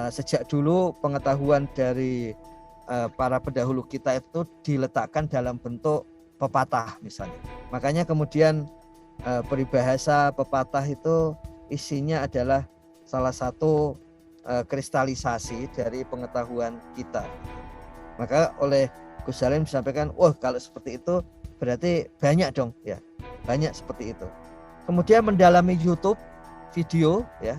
sejak dulu pengetahuan dari para pendahulu kita itu diletakkan dalam bentuk pepatah misalnya. Makanya kemudian peribahasa pepatah itu isinya adalah salah satu kristalisasi dari pengetahuan kita. Maka oleh Gus Salim disampaikan, wah kalau seperti itu berarti banyak dong ya, banyak seperti itu. Kemudian mendalami YouTube video ya,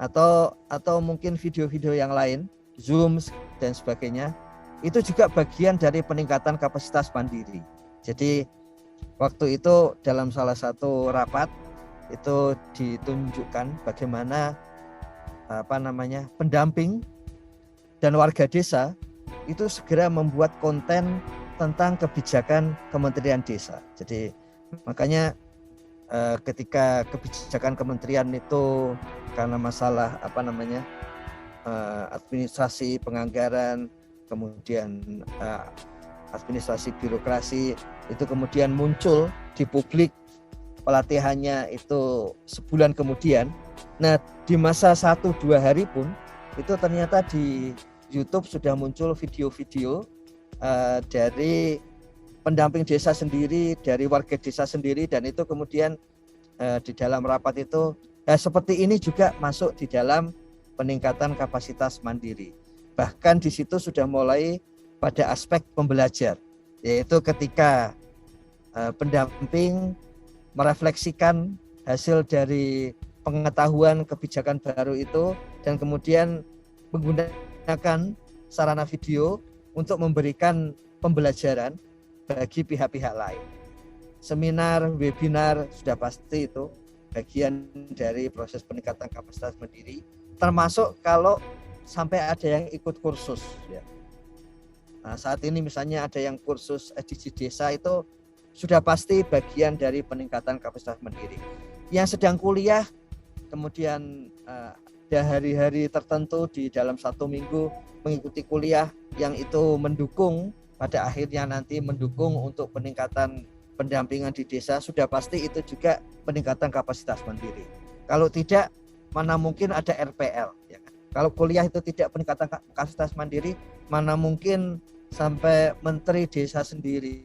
atau mungkin video-video yang lain, Zoom dan sebagainya, itu juga bagian dari peningkatan kapasitas mandiri. Jadi waktu itu dalam salah satu rapat itu ditunjukkan bagaimana pendamping dan warga desa itu segera membuat konten tentang kebijakan Kementerian Desa. Jadi makanya ketika kebijakan kementerian itu karena masalah administrasi penganggaran, kemudian administrasi birokrasi itu kemudian muncul di publik, pelatihannya itu sebulan kemudian. Nah di masa 1-2 hari pun itu ternyata di YouTube sudah muncul video-video dari pendamping desa sendiri, dari warga desa sendiri, dan itu kemudian di dalam rapat itu seperti ini juga masuk di dalam peningkatan kapasitas mandiri. Bahkan di situ sudah mulai pada aspek pembelajar, yaitu ketika pendamping merefleksikan hasil dari pengetahuan kebijakan baru itu dan kemudian menggunakan sarana video untuk memberikan pembelajaran bagi pihak-pihak lain. Seminar, webinar sudah pasti itu bagian dari proses peningkatan kapasitas mandiri, termasuk kalau sampai ada yang ikut kursus ya. Nah, saat ini misalnya ada yang kursus edisi desa itu sudah pasti bagian dari peningkatan kapasitas mandiri. Yang sedang kuliah kemudian ada hari-hari tertentu di dalam 1 minggu mengikuti kuliah yang itu mendukung pada akhirnya nanti mendukung untuk peningkatan pendampingan di desa, sudah pasti itu juga peningkatan kapasitas mandiri. Kalau tidak, mana mungkin ada RPL ya kan? Kalau kuliah itu tidak peningkatan kapasitas mandiri, mana mungkin sampai menteri desa sendiri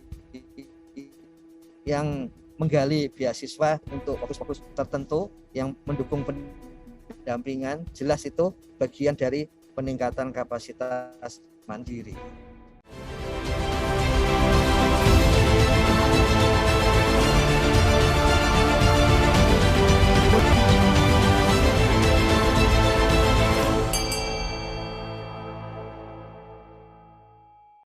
yang menggali beasiswa untuk fokus-fokus tertentu yang mendukung pendampingan, jelas itu bagian dari peningkatan kapasitas mandiri.